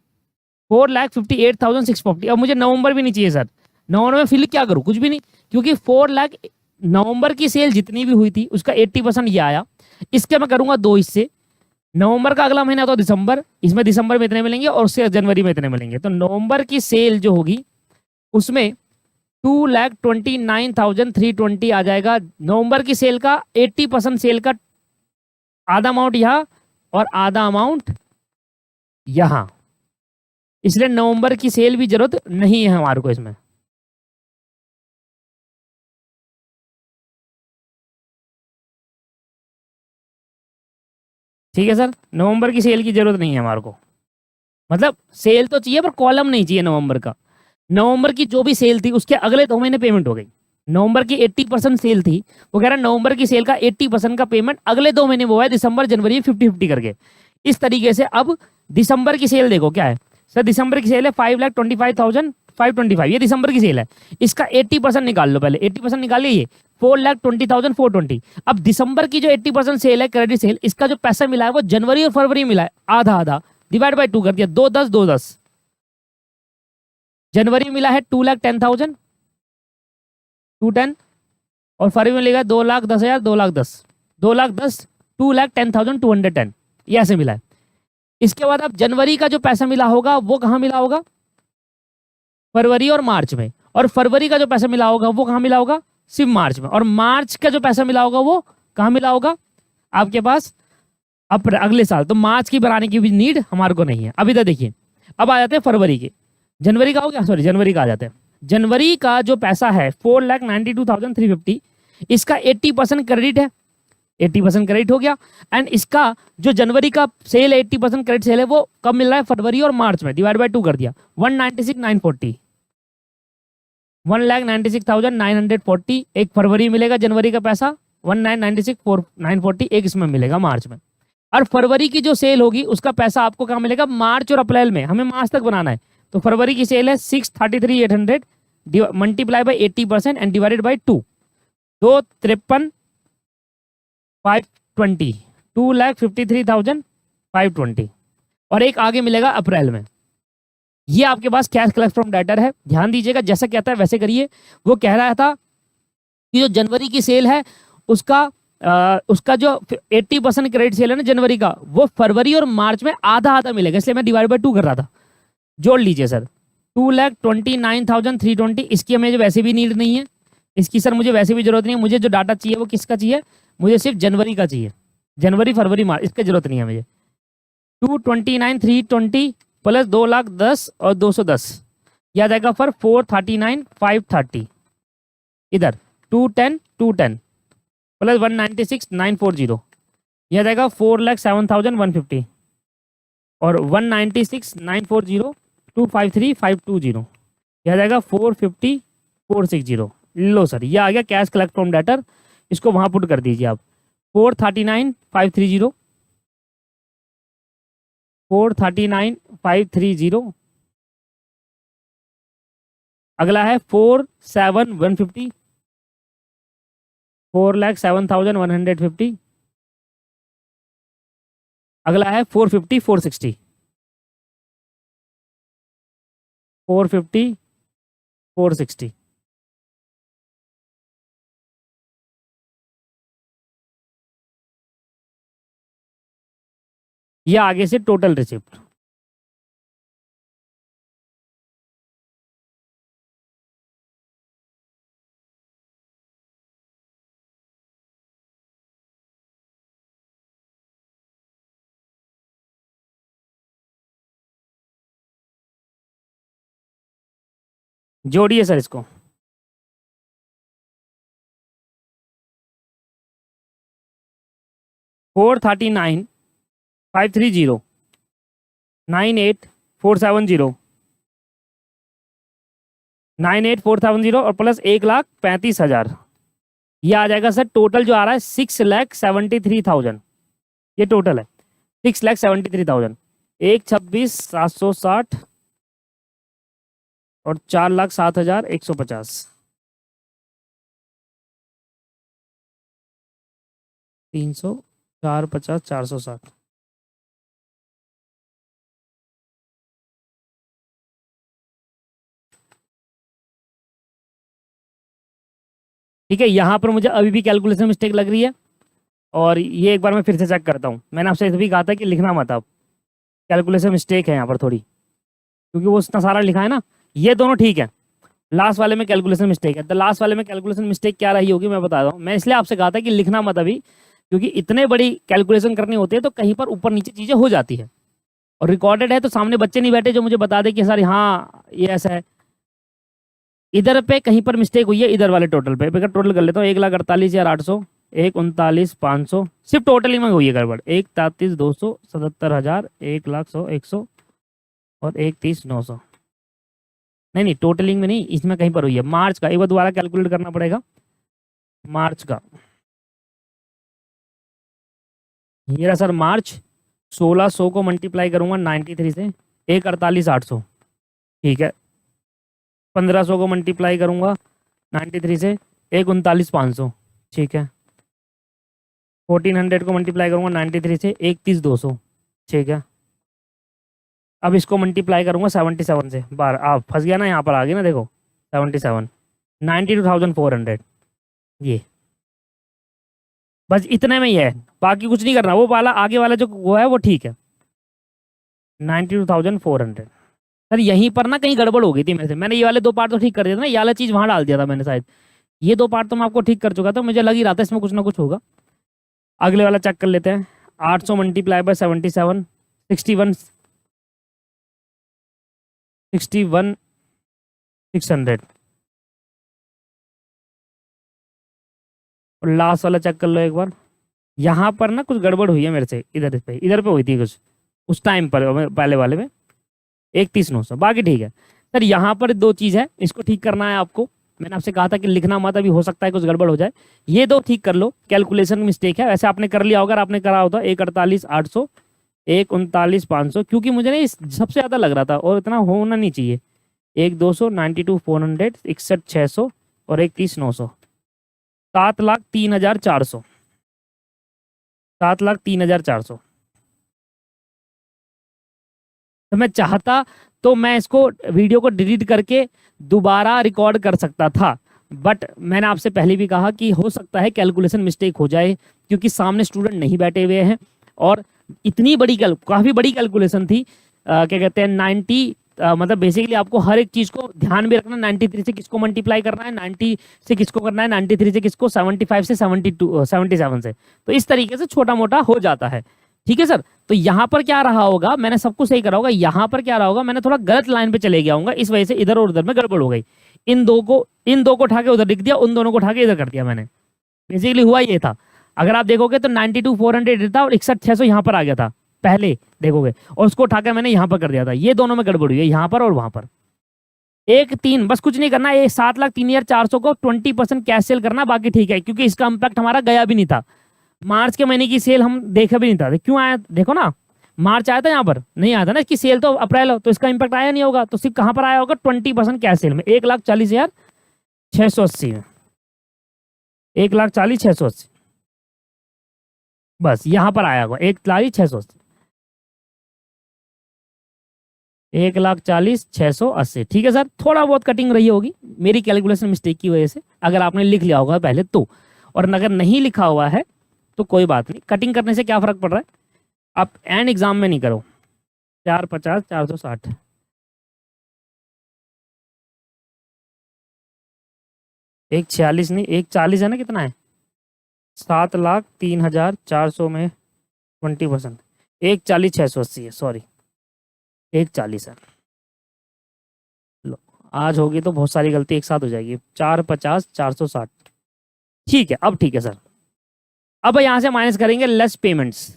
4,58,640। अब मुझे नवंबर भी नहीं चाहिए सर, नवंबर में फिल क्या करूं, कुछ भी नहीं, क्योंकि 4 लाख नवंबर की सेल जितनी भी हुई थी उसका 80% ये आया। इसके मैं करूंगा 2 हिस्से, नवंबर का अगला महीना तो दिसंबर, इसमें दिसंबर में इतने मिलेंगे और उससे जनवरी में इतने मिलेंगे, तो नवंबर की सेल जो होगी उसमें 2,29,320 आ जाएगा। नवंबर की सेल का 80% सेल का आधा अमाउंट यहाँ और आधा अमाउंट यहाँ, इसलिए नवंबर की सेल भी जरूरत नहीं है हमारे को इसमें। ठीक है सर, नवंबर की सेल की जरूरत नहीं है हमारे को, मतलब सेल तो चाहिए पर कॉलम नहीं चाहिए नवंबर का। नवंबर की जो भी सेल थी उसके अगले 2 महीने पेमेंट हो गई, नवंबर की 80% सेल थी, वो कह रहा है नवंबर की सेल का 80% का पेमेंट अगले 2 महीने में हुआ है, दिसंबर जनवरी में 50-50 करके। इस तरीके से अब दिसंबर की सेल देखो क्या है, सर दिसंबर की सेल है 5,25,525, ये दिसंबर की सेल है, इसका 80% निकाल लो, पहले 80% निकालिए, ये 4,20,420। अब दिसंबर की जो 80% सेल है क्रेडिट सेल, इसका जो पैसा मिला है वो जनवरी और फरवरी मिला है, आधा आधा डिवाइड बाई 2 कर दिया, 2 10 2 10। जनवरी मिला है 2,10,000 210, और फरवरी में मिलेगा 2,10,000 2,10 2,10 2,10,210, ये ऐसे मिला है। इसके बाद अब जनवरी का जो पैसा मिला होगा वो कहाँ मिला होगा, फरवरी और मार्च में, और फरवरी का जो पैसा मिला होगा वो कहाँ मिला होगा, सिर्फ मार्च में, और मार्च का जो पैसा मिला होगा वो कहाँ मिला होगा आपके पास अगले साल। तो मार्च की बनाने की भी नीड हमारे को नहीं है। अभी तक देखिए, अब आ जाते हैं फरवरी के, जनवरी का हो गया, सॉरी जनवरी का आ जाते हैं। जनवरी का जो पैसा है 4,92,350, इसका 80% क्रेडिट है, 80% क्रेडिट हो गया। एंड इसका जो जनवरी का सेल है 80% क्रेडिट सेल है वो कब मिल रहा है, फरवरी और मार्च में, डिवाइड बाय 2 कर दिया, 196,940, 1,96,940 एक फरवरी मिलेगा जनवरी का पैसा, 1,96,940 एक इसमें मिलेगा मार्च में। और फरवरी की जो सेल होगी उसका पैसा आपको कहाँ मिलेगा, मार्च और अप्रैल में, हमें मार्च तक बनाना है। तो फरवरी की सेल है 633,800 multiply by 80% and divided by 2, 2,53,520, 2,53,520, और एक आगे मिलेगा अप्रैल में। ये आपके पास कैश कलेक्ट फ्रॉम डेटर है, ध्यान दीजिएगा, जैसा कहता है वैसे करिए। वो कह रहा था कि जो जनवरी की सेल है उसका उसका जो 80% क्रेडिट सेल है ना जनवरी का, वो फरवरी और मार्च में आधा आधा मिलेगा, इसलिए मैं डिवाइड बाय 2 कर रहा था। जोड़ लीजिए सर, 2,29,320। इसकी हमें जो वैसे भी नीड नहीं है, इसकी सर मुझे वैसे भी जरूरत नहीं है। मुझे जो डाटा चाहिए वो किसका चाहिए, मुझे सिर्फ जनवरी का चाहिए, जनवरी फरवरी मार्च, इसकी जरूरत नहीं है मुझे। 229,320 प्लस 2,10,000 और 210 याद आएगा फॉर 439,530। इधर 210 प्लस 196,940 याद आएगा 4,07,150 और 196,940 253,520 याद आएगा 450,460। लो सर, ये आ गया कैश कलेक्ट फ्रॉम डेटर, इसको वहां पुट कर दीजिए आप। 439,530 439,530। अगला है 4,7,150 4,07,150। अगला है 450,460 450,460। ये आगे से टोटल रिसिप्ट। जोड़िए सर इसको। फोर 39,530 98,470 98,470 और प्लस 1,35,000। ये आ जाएगा सर टोटल जो आ रहा है 6,73,000। ये टोटल है 6,73,000। 1,26,760 और 4,07,150। 300 450 460। ठीक है, यहाँ पर मुझे अभी भी कैलकुलेशन मिस्टेक लग रही है और ये एक बार मैं फिर से चेक करता हूँ। मैंने आपसे भी कहा था कि लिखना मत आप, कैलकुलेशन मिस्टेक है यहाँ पर थोड़ी, क्योंकि वो इतना सारा लिखा है ना। ये दोनों ठीक है, लास्ट वाले में कैलकुलेशन मिस्टेक है। तो लास्ट वाले में कैलकुलेशन मिस्टेक क्या रही होगी मैं बता रहा हूँ। मैं इसलिए आपसे कहा था कि लिखना मत अभी, क्योंकि इतने बड़ी कैलकुलेशन करनी होती है तो कहीं पर ऊपर नीचे चीज़ें हो जाती है। और रिकॉर्डेड है तो सामने बच्चे नहीं बैठे जो मुझे बता दे कि सर हाँ ये ऐसा है। इधर पे कहीं पर मिस्टेक हुई है, इधर वाले टोटल पे टोटल कर लेता हूँ। 1,48,800 1,39,500 सिर्फ टोटलिंग में हुई है गड़बड़। 1,33,200 77,000 1,00,100 100 और 1,30,900। नहीं टोटलिंग में नहीं, इसमें कहीं पर हुई है। मार्च का एक बार दोबारा कैलकुलेट करना पड़ेगा। मार्च का ये रहा सर मार्च। 1,600 को मल्टीप्लाई करूंगा 93 से 1,48,800। ठीक है, 1,500 को मल्टीप्लाई करूंगा 93 से 1,39,500। ठीक है, 1,400 को मल्टीप्लाई करूंगा 93 से 31,200। ठीक है, अब इसको मल्टीप्लाई करूंगा 77 से। बार आप फंस गया ना, यहाँ पर आ गया ना देखो 77 92,400। ये बस इतने में ही है, बाकी कुछ नहीं करना। वो वाला आगे वाला जो वो है वो ठीक है 92,400। सर यहीं पर ना कहीं गड़बड़ हो गई थी मेरे से। मैंने ये वाले 2 पार्ट तो ठीक कर दिया था ना, ये वाला चीज़ वहाँ डाल दिया था मैंने शायद। ये 2 पार्ट तो मैं आपको ठीक कर चुका था, मुझे लग ही रहा था इसमें कुछ ना कुछ होगा। अगले वाला चेक कर लेते हैं। 800 मल्टीप्लाई बाय 77 61 600। और लास्ट वाला चेक कर लो एक बार। यहाँ पर ना कुछ गड़बड़ हुई है मेरे से, इधर पे हुई थी कुछ उस टाइम पर पहले वाले में 31,900। बाकी ठीक है सर। यहाँ पर 2 चीज़ है, इसको ठीक करना है आपको। मैंने आपसे कहा था कि लिखना मत, अभी हो सकता है कुछ गड़बड़ हो जाए। ये 2 ठीक कर लो, कैलकुलेशन मिस्टेक है। वैसे आपने कर लिया होगा, आपने करा होता 1,48,800 1,39,500, क्योंकि मुझे ना सबसे ज़्यादा लग रहा था और इतना होना नहीं चाहिए। 1,200 92,400 61,600 और 31,900 7,03,400 7,03,400। तो मैं चाहता तो मैं इसको वीडियो को डिलीट करके दोबारा रिकॉर्ड कर सकता था, बट मैंने आपसे पहले भी कहा कि हो सकता है कैलकुलेशन मिस्टेक हो जाए, क्योंकि सामने स्टूडेंट नहीं बैठे हुए हैं और इतनी बड़ी काफ़ी बड़ी कैलकुलेशन थी। क्या कहते हैं 90, मतलब बेसिकली आपको हर एक चीज़ को ध्यान में रखना, 93 से किसको मल्टीप्लाई करना है, 90 से किसको करना है, 93 से किसको, 75 से 72, 77 से। तो इस तरीके से छोटा मोटा हो जाता है। ठीक है सर। तो यहाँ पर क्या रहा होगा, मैंने सब कुछ सही करा होगा, यहाँ पर क्या रहा होगा, मैंने थोड़ा गलत लाइन पे चले गया हूँ, इस वजह से इधर और उधर में गड़बड़ हो गई। इन दो को उठा के उधर लिख दिया, उन दोनों को उठा के इधर कर दिया मैंने। बेसिकली हुआ ये था, अगर आप देखोगे तो 92,400 था और 61,600 यहाँ पर आ गया था पहले, देखोगे, और उसको उठाकर मैंने यहाँ पर कर दिया था। ये दोनों में गड़बड़ हुई है, यहाँ पर और वहां पर। 1-3 बस कुछ नहीं करना, ये 7,03,400 को 20% कैश सेल करना, बाकी ठीक है, क्योंकि इसका इम्पैक्ट हमारा गया भी नहीं था। मार्च के महीने की सेल हम देखे भी नहीं था, क्यों आया देखो ना, मार्च आया था, यहाँ पर नहीं आया था ना, इसकी सेल तो अप्रैल हो, तो इसका इम्पैक्ट आया नहीं होगा, तो सिर्फ कहाँ पर आया होगा, 20% कैश सेल में, 1,40,680 में, 1,40,680, बस यहाँ पर आया होगा 1,40,680, 1,40,680। ठीक है सर, थोड़ा बहुत कटिंग रही होगी मेरी कैलकुलेशन मिस्टेक की वजह से, अगर आपने लिख लिया होगा पहले तो, और अगर नहीं लिखा हुआ है तो कोई बात नहीं, कटिंग करने से क्या फर्क पड़ रहा है, आप एंड एग्जाम में नहीं करो। 450, 460, एक 46 नहीं, 1,40 है ना, कितना है, 7,03,400 में 20%, 1,40,680 है, सॉरी 1,40 है। लो, आज होगी तो बहुत सारी गलती एक साथ हो जाएगी। 450, 460, ठीक है, अब ठीक है सर। अब यहाँ से माइनस करेंगे लेस पेमेंट्स।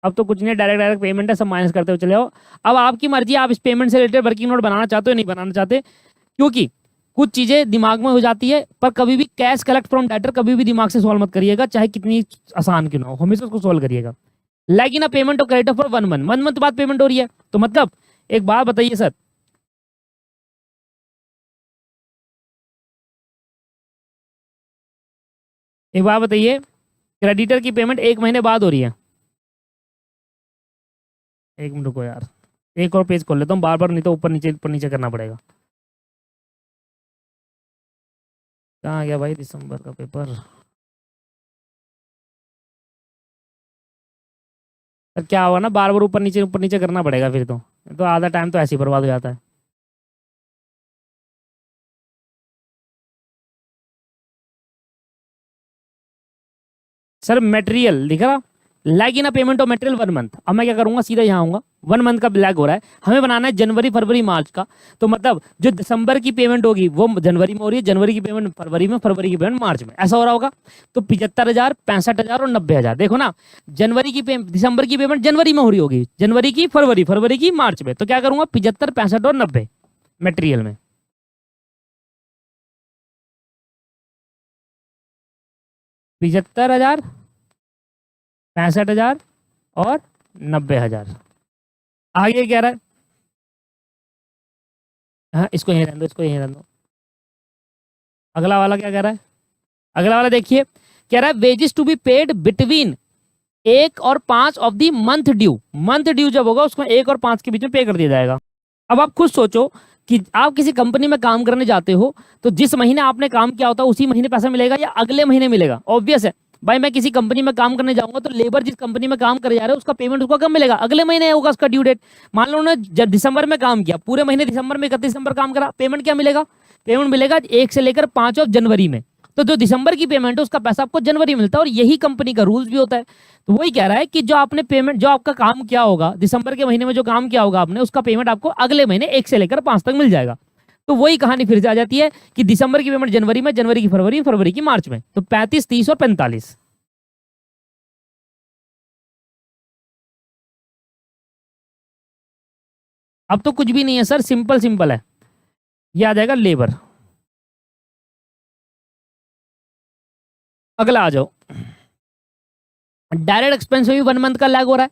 अब तो कुछ नहीं, डायरेक्ट डायरेक्ट पेमेंट है, सब माइनस करते हुए चले जाओ। अब आपकी मर्जी, आप इस पेमेंट से रिलेटेड वर्किंग नोट बनाना चाहते हो नहीं बनाना चाहते, क्योंकि कुछ चीजें दिमाग में हो जाती है, पर कभी भी कैश कलेक्ट फ्रॉम डेटर कभी भी दिमाग से सॉल्व मत करिएगा, चाहे कितनी आसान क्यों ना हो, हमेशा उसको सॉल्व करिएगा। लेकिन अब payment of creditor for 1 month, 1 month बाद पेमेंट हो रही है, तो मतलब एक बात बताइए सर, एक बात बताइए, क्रेडिटर की पेमेंट 1 महीने बाद हो रही है। एक मिनट रुको यार, एक और पेज खोल लेता हूँ बार बार, नहीं तो ऊपर नीचे करना पड़ेगा। कहाँ गया भाई दिसंबर का पेपर, सर क्या होगा ना, बार बार ऊपर नीचे करना पड़ेगा, फिर तो आधा टाइम तो ऐसे ही बर्बाद हो जाता है। सर मटेरियल लिख रहा, lag in a payment of material 1 month. अब मैं क्या करूंगा, सीधा यहाँ आऊंगा, 1 मंथ का लैग हो रहा है, हमें बनाना है जनवरी फरवरी मार्च का, तो मतलब जो दिसंबर की पेमेंट होगी वो जनवरी में हो रही है, जनवरी की पेमेंट फरवरी में, फरवरी की पेमेंट मार्च में, ऐसा हो रहा होगा। तो 75,000, 65,000 और 90,000, देखो ना, जनवरी की पेमेंट, दिसंबर की पेमेंट जनवरी में हो रही होगी, जनवरी की फरवरी, फरवरी की मार्च में, तो क्या करूंगा, 75, 65 और 90 मटेरियल में, 75,000, 65,000 और 90,000। आगे कह रहा है, हाँ इसको यहीं रहने दो, इसको यहीं रहने दो। अगला वाला क्या कह रहा है, अगला वाला देखिए, कह रहा है wages to be paid between 1 और 5 of the month due. Month due जब होगा उसको 1 और 5 के बीच में पे कर दिया जाएगा। अब आप खुद सोचो कि आप किसी कंपनी में काम करने जाते हो, तो जिस महीने आपने काम किया होता है उसी महीने पैसा मिलेगा या अगले महीने मिलेगा, ऑब्वियस है भाई। मैं किसी कंपनी में काम करने जाऊंगा तो लेबर जिस कंपनी में काम करे जा रहे हैं उसका पेमेंट उसको कब मिलेगा, अगले महीने होगा उसका ड्यू डेट। मान लो उन्होंने जब दिसंबर में काम किया, पूरे महीने दिसंबर में 31 दिसंबर काम करा, पेमेंट क्या मिलेगा, पेमेंट मिलेगा 1 से लेकर 5 ऑफ जनवरी में। तो जो दिसंबर की पेमेंट है उसका पैसा आपको जनवरी में मिलता है, और यही कंपनी का रूल्स भी होता है। तो वही कह रहा है कि जो आपने पेमेंट, जो आपका काम किया होगा दिसंबर के महीने में, जो काम किया होगा आपने, उसका पेमेंट आपको अगले महीने 1 से लेकर 5 तक मिल जाएगा। तो वही कहानी फिर से आ जाती है कि दिसंबर की पेमेंट जनवरी में, जनवरी की फरवरी, फरवरी की मार्च में, तो 35, 30 और 45। अब तो कुछ भी नहीं है सर, सिंपल सिंपल है, ये आ जाएगा लेबर। अगला आ जाओ, डायरेक्ट एक्सपेंस में भी 1 मंथ का लैग हो रहा है,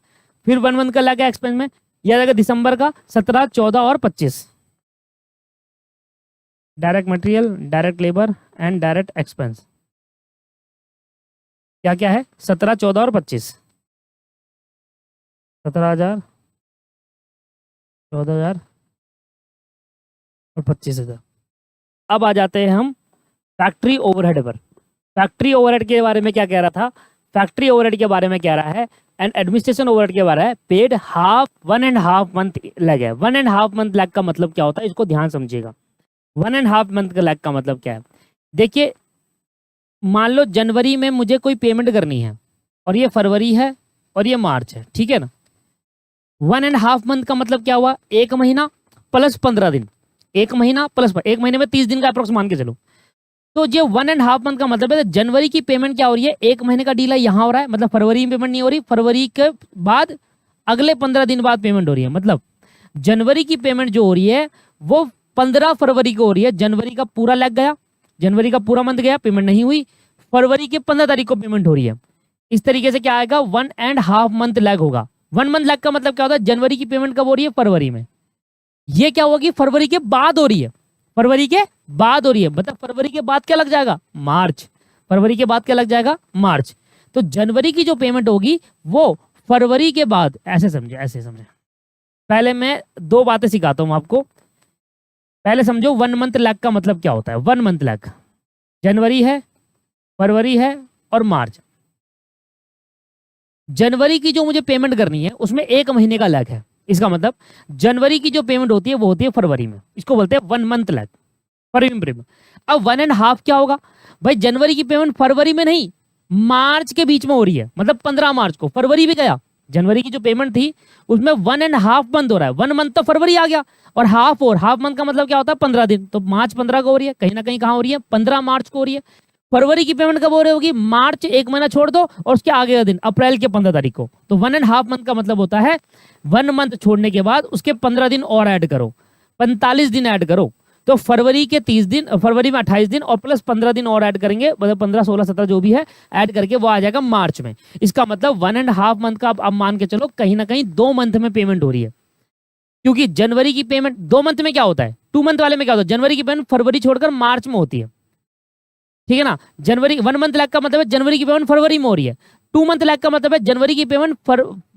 फिर 1 मंथ का लैग है एक्सपेंस में, यह आ जाएगा दिसंबर का 17, 14 और 25। Direct material, direct labour and direct expense क्या क्या है, 17, 14 और 25, 17,000, 14,000 और 25,000। अब आ जाते हैं हम फैक्ट्री ओवरहेड पर। फैक्ट्री ओवरहेड के बारे में क्या कह रहा था? फैक्ट्री ओवरहेड के बारे में कह रहा है एंड एडमिनिस्ट्रेशन ओवरहेड के बारे में पेड हाफ 1.5 मंथ लैग है। 1.5 मंथ लैग का मतलब क्या होता है, इसको ध्यान समझिएगा। 1.5 मंथ का लैग का मतलब क्या है? देखिए, मान लो जनवरी में मुझे कोई पेमेंट करनी है और ये फरवरी है और ये मार्च है, ठीक है ना। 1.5 मंथ का मतलब क्या हुआ? 1 महीना प्लस 15 दिन। 1 महीना प्लस 1 महीने में 30 दिन का अप्रोक्स मान के चलो। तो ये 1.5 मंथ का मतलब है जनवरी की पेमेंट क्या हो रही है? 1 महीने का डील है, यहाँ हो रहा है, मतलब फरवरी में पेमेंट नहीं हो रही, फरवरी के बाद अगले 15 दिन बाद पेमेंट हो रही है। मतलब जनवरी की पेमेंट जो हो रही है वो 15 फरवरी को हो रही है। जनवरी का पूरा लग गया, जनवरी का पूरा मंथ गया, पेमेंट नहीं हुई, फरवरी के 15 तारीख को पेमेंट हो रही है। इस तरीके से क्या आएगा? 1.5 मंथ लैग होगा। 1 मंथ लैग का मतलब क्या होता है? जनवरी की पेमेंट कब हो रही है? फरवरी में। ये क्या होगी? फरवरी के बाद हो रही है, फरवरी के बाद हो रही है, मतलब फरवरी के बाद क्या लग जाएगा? मार्च। फरवरी के बाद क्या लग जाएगा? मार्च। तो जनवरी की जो पेमेंट होगी वो फरवरी के बाद, ऐसे समझे, ऐसे समझे। पहले मैं 2 बातें सिखाता हूं आपको। पहले समझो 1 मंथ लैग का मतलब क्या होता है। 1 मंथ लैग, जनवरी है, फरवरी है और मार्च। जनवरी की जो मुझे पेमेंट करनी है उसमें 1 महीने का लैग है। इसका मतलब जनवरी की जो पेमेंट होती है वो होती है फरवरी में, इसको बोलते हैं 1 मंथ लैग, फरवरी में। अब 1.5 क्या होगा भाई? जनवरी की पेमेंट फरवरी में नहीं, मार्च के बीच में हो रही है, मतलब 15 मार्च को। फरवरी भी गया, जनवरी की जो पेमेंट थी उसमें 1.5 मंथ हो रहा है। 1 मंथ तो फरवरी आ गया और हाफ मंथ का मतलब क्या होता है? 15 दिन। तो मार्च 15 को हो रही है, कहीं ना कहीं कहाँ हो रही है? 15 मार्च को हो रही है। फरवरी की पेमेंट कब हो रही होगी? मार्च 1 महीना छोड़ दो और उसके आगे का दिन अप्रैल के 15 तारीख को। तो 1.5 मंथ का मतलब होता है 1 मंथ छोड़ने के बाद उसके 15 दिन और ऐड करो, 45 दिन ऐड करो। तो फरवरी के 30 दिन, फरवरी में 28 दिन और प्लस 15 दिन और ऐड करेंगे, मतलब 15, 16, 17 जो भी है ऐड करके वो आ जाएगा मार्च में। इसका मतलब 1.5 मंथ का अब मान के चलो कहीं ना कहीं 2 मंथ में पेमेंट हो रही है। क्योंकि जनवरी की पेमेंट 2 मंथ में क्या होता है? 2 मंथ वाले में क्या होता है? जनवरी की पेमेंट फरवरी छोड़कर मार्च में होती है, ठीक है ना। जनवरी 1 मंथ लैग का मतलब है जनवरी की पेमेंट फरवरी में हो रही है। 2 मंथ लैग का मतलब है जनवरी की पेमेंट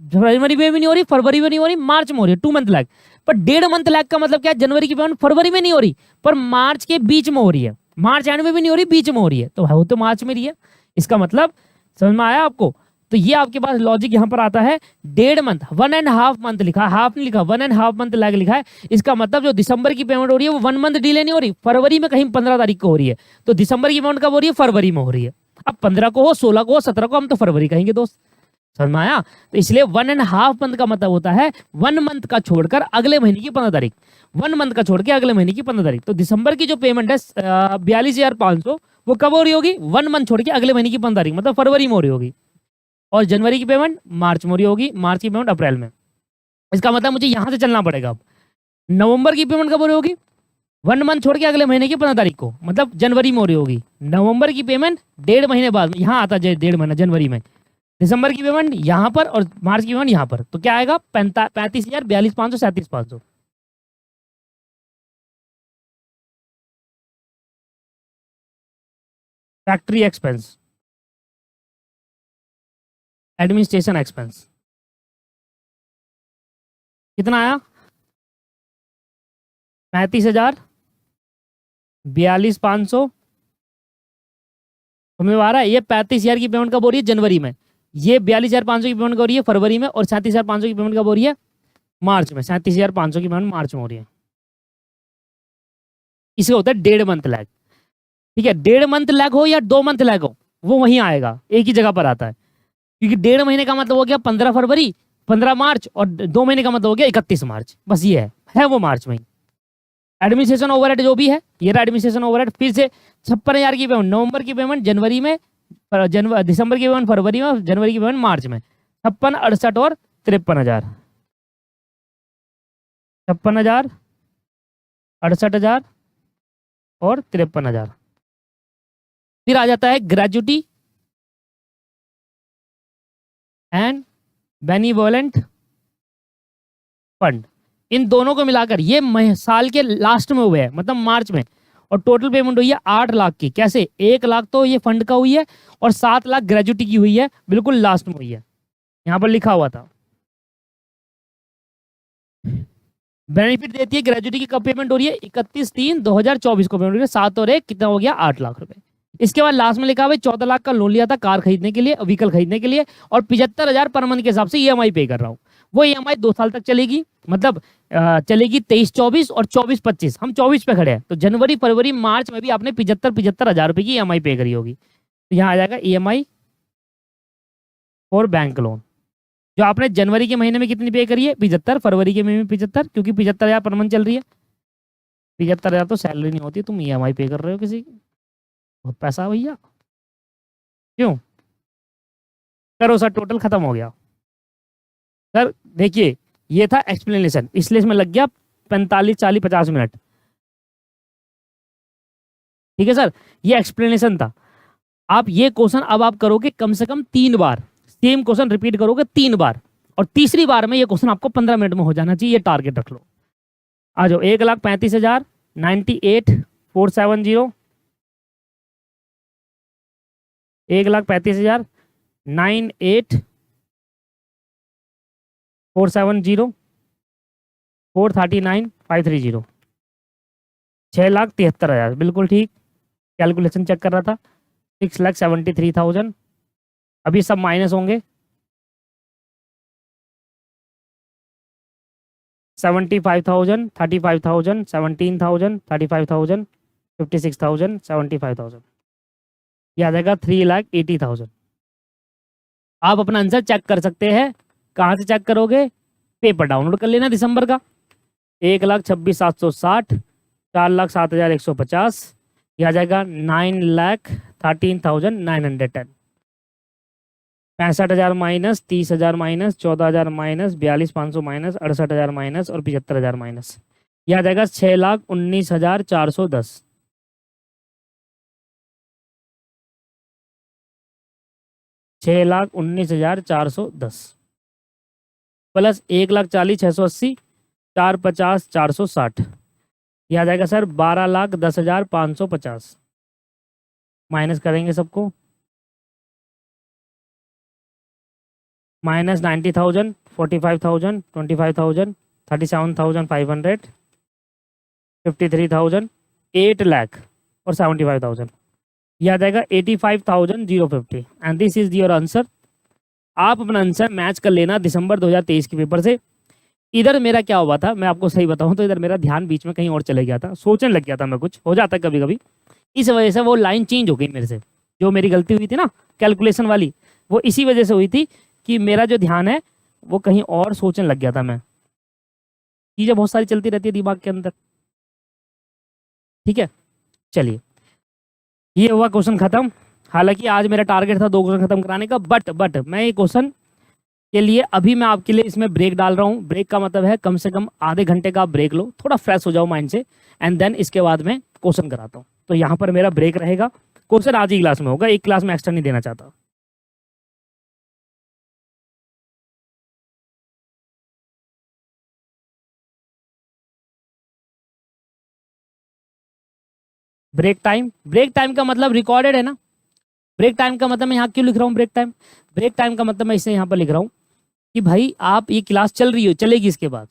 जनवरी में भी नहीं हो रही, फरवरी में नहीं हो रही, मार्च में हो रही है। 2 मंथ लैग। पर 1.5 मंथ लैग का मतलब क्या है? जनवरी की पेमेंट फरवरी में नहीं हो रही पर मार्च के बीच में हो रही है, मार्च एंड में भी नहीं हो रही, बीच में हो रही है, तो हो तो मार्च में रही है। इसका मतलब समझ में आया आपको? तो ये आपके पास लॉजिक यहाँ पर आता है। 1.5 मंथ, 1.5 मंथ लिखा, हाफ नहीं लिखा, 1.5 मंथ लैग लिखा है। इसका मतलब जो दिसंबर की पेमेंट हो रही है वो 1 मंथ डिले नहीं हो रही, फरवरी में कहीं 15 तारीख को हो रही है। तो दिसंबर की पेमेंट कब हो रही है? फरवरी में हो रही है। अब 15 को हो, 16 को हो, 17 को, हम तो फरवरी कहेंगे दोस्त। समझ में आया? तो इसलिए 1.5 मंथ का मतलब होता है 1 मंथ का छोड़कर अगले महीने की 15 तारीख। 1 मंथ का छोड़ के अगले महीने की 15 तारीख। तो दिसंबर की जो पेमेंट है 42,500, वो कब हो रही होगी? 1 मंथ छोड़ के अगले महीने की 15 तारीख, मतलब फरवरी में हो रही होगी। और जनवरी की पेमेंट मार्च में हो रही होगी, मार्च की पेमेंट अप्रैल में। इसका मतलब मुझे यहां से चलना पड़ेगा। अब नवंबर की पेमेंट कब हो रही होगी? 1 मंथ छोड़ के अगले महीने की 15 तारीख को, मतलब जनवरी में हो रही होगी। नवंबर की पेमेंट 1.5 महीने बाद, यहाँ आता है 1.5 महीना जनवरी में। दिसंबर की पेमेंट यहाँ पर और मार्च की पेमेंट यहाँ पर, तो क्या आएगा? 35,000, 42,500, 37,500। फैक्ट्री एक्सपेंस, एडमिनिस्ट्रेशन एक्सपेंस कितना आया? 35,000, 42,500। समझ में आ रहा है? ये 35,000 की पेमेंट कब हो रही है? जनवरी में। ये 42,500 की पेमेंट कब हो रही है? फरवरी में। और 37,500 की पेमेंट कब हो रही है? मार्च में। 37,500 की पेमेंट मार्च में हो रही है। इसे होता है 1.5 मंथ लैग। ठीक है, 1.5 मंथ लैग हो या 2 मंथ लैग हो, वो वहीं आएगा, एक ही जगह पर आता है। क्योंकि 1.5 महीने का मतलब हो गया 15 फरवरी, 15 मार्च, और 2 महीने का मतलब हो गया 31 मार्च। बस ये है वो मार्च में। एडमिनिस्ट्रेशन ओवरहेड जो भी है, ये रहा एडमिनिस्ट्रेशन ओवरहेड। फिर से 56,000 की पेमेंट नवंबर की पेमेंट जनवरी में, दिसंबर की पेमेंट फरवरी में, जनवरी की पेमेंट मार्च में। 56, 68 और 53,000। 56,000, 68,000 और 53,000। फिर आ जाता है ग्रेजुटी एंड बेनिवोलेंट फंड। इन दोनों को मिलाकर ये साल के लास्ट में हुए हैं, मतलब मार्च में। और टोटल पेमेंट हुई है 8 लाख की। कैसे? 1 लाख तो ये फंड का हुई है और 7 लाख ग्रेजुटी की हुई है, बिल्कुल लास्ट में हुई है। यहां पर लिखा हुआ था बेनिफिट देती है, ग्रेजुटी की कब पेमेंट हो रही है, 31/3/2024 को पेमेंट हो रही है, 7 और 1 कितना हो गया, 8 लाख रुपए। इसके बाद लास्ट में लिखा हुआ 14 लाख का लोन लिया था कार खरीदने के लिए, व्हीकल खरीदने के लिए, और 75,000 पर मंथ के हिसाब से ईएमआई पे कर रहा हूँ। वो ईएमआई 2 साल तक चलेगी, मतलब चलेगी 23-24 और 24-25। हम 24 पे खड़े हैं, तो जनवरी फरवरी मार्च में भी आपने 75,000 रुपए की ईएमआई पे करी होगी। तो यहाँ आ जाएगा ईएमआई और बैंक लोन। जो आपने जनवरी के महीने में कितनी पे करी है, 75, फरवरी के महीने में 75, क्योंकि 75,000 पर मंथ चल रही है। 75,000 तो सैलरी नहीं होती, तुम ईएमआई पे कर रहे हो किसी की, बहुत पैसा है भैया। क्यों करो सर, टोटल खत्म हो गया सर। देखिए ये था एक्सप्लेनेशन, इसलिए इसमें लग गया 45 40 50 मिनट। ठीक है सर, ये एक्सप्लेनेशन था। आप ये क्वेश्चन अब आप करोगे कम से कम 3 बार, सेम क्वेश्चन रिपीट करोगे 3 बार, और तीसरी बार में ये क्वेश्चन आपको 15 मिनट में हो जाना चाहिए, ये टारगेट रख लो। आ जाओ, 1,35,000 98,470, 1,35,000 98,470, 439,530, 6,73,000, बिल्कुल ठीक। कैलकुलेशन चेक कर रहा था, 6,73,000। अभी सब माइनस होंगे, 75,000, 35,000, 17,000, 35,000, 56,000, 75,000, यह आ जाएगा 3,80,000। आप अपना आंसर चेक कर सकते हैं। कहाँ से चेक करोगे, पेपर डाउनलोड कर लेना दिसंबर का। 1,26,760, 4,07,150, यह आ जाएगा 9,13,910। 65,000 minus, 30,000 minus, 14,000 minus, 42,500 minus, 68,000 minus और 75,000 माइनस, यह आ जाएगा 6,19,410। 6,19,410 प्लस 1,40,680, 4,50,460, यह आ जाएगा सर 12,10,550। माइनस करेंगे सबको, माइनस 90,000, 45,000, 25,000, 37,500, 53,000, 8 लाख और 75,000, यह आ जाएगा 85,050 and this is your answer. आप अपना आंसर मैच कर लेना दिसंबर 2023 के पेपर से। इधर मेरा क्या हुआ था, मैं आपको सही बताऊं तो इधर मेरा ध्यान बीच में कहीं और चले गया था, सोचने लग गया था मैं, कुछ हो जाता है कभी कभी, इस वजह से वो लाइन चेंज हो गई मेरे से। जो मेरी गलती हुई थी ना कैलकुलेशन वाली, वो इसी वजह से हुई थी कि मेरा जो ध्यान है वो कहीं और सोचने लग गया था मैं। चीज़ें बहुत सारी चलती रहती है दिमाग के अंदर। ठीक है, चलिए ये हुआ क्वेश्चन खत्म। हालांकि आज मेरा टारगेट था 2 क्वेश्चन खत्म कराने का, बट मैं ये क्वेश्चन के लिए अभी मैं आपके लिए इसमें ब्रेक डाल रहा हूँ। ब्रेक का मतलब है कम से कम आधे घंटे का आप ब्रेक लो, थोड़ा फ्रेश हो जाओ माइंड से, एंड देन इसके बाद मैं क्वेश्चन कराता हूँ। तो यहाँ पर मेरा ब्रेक रहेगा, क्वेश्चन आज ही क्लास में होगा, एक क्लास में एक्स्ट्रा नहीं देना चाहता। ब्रेक टाइम का मतलब रिकॉर्डेड है ना। ब्रेक टाइम का मतलब मैं यहाँ क्यों लिख रहा हूँ ब्रेक टाइम, ब्रेक टाइम का मतलब मैं इसे यहाँ पर लिख रहा हूँ कि भाई आप ये क्लास चल रही हो, चलेगी, इसके बाद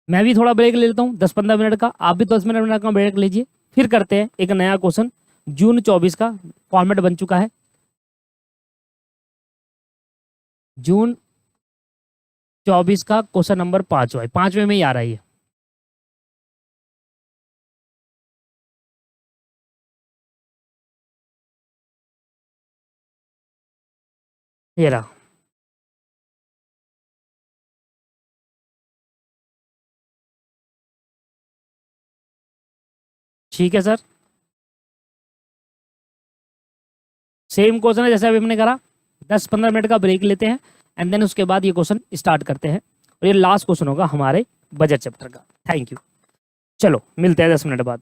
मैं भी थोड़ा ब्रेक ले लेता हूँ 10-15 मिनट का, आप भी 10 मिनट का ब्रेक लीजिए, फिर करते हैं एक नया क्वेश्चन। जून 24 का फॉर्मेट बन चुका है, जून 24 का क्वेश्चन नंबर 5वें में ही आ रही है। ये रहा, ठीक है सर। सेम क्वेश्चन है जैसे अभी हमने करा, 10-15 मिनट का ब्रेक लेते हैं एंड देन उसके बाद ये क्वेश्चन स्टार्ट करते हैं, और ये लास्ट क्वेश्चन होगा हमारे बजट चैप्टर का। थैंक यू, चलो मिलते हैं 10 मिनट बाद।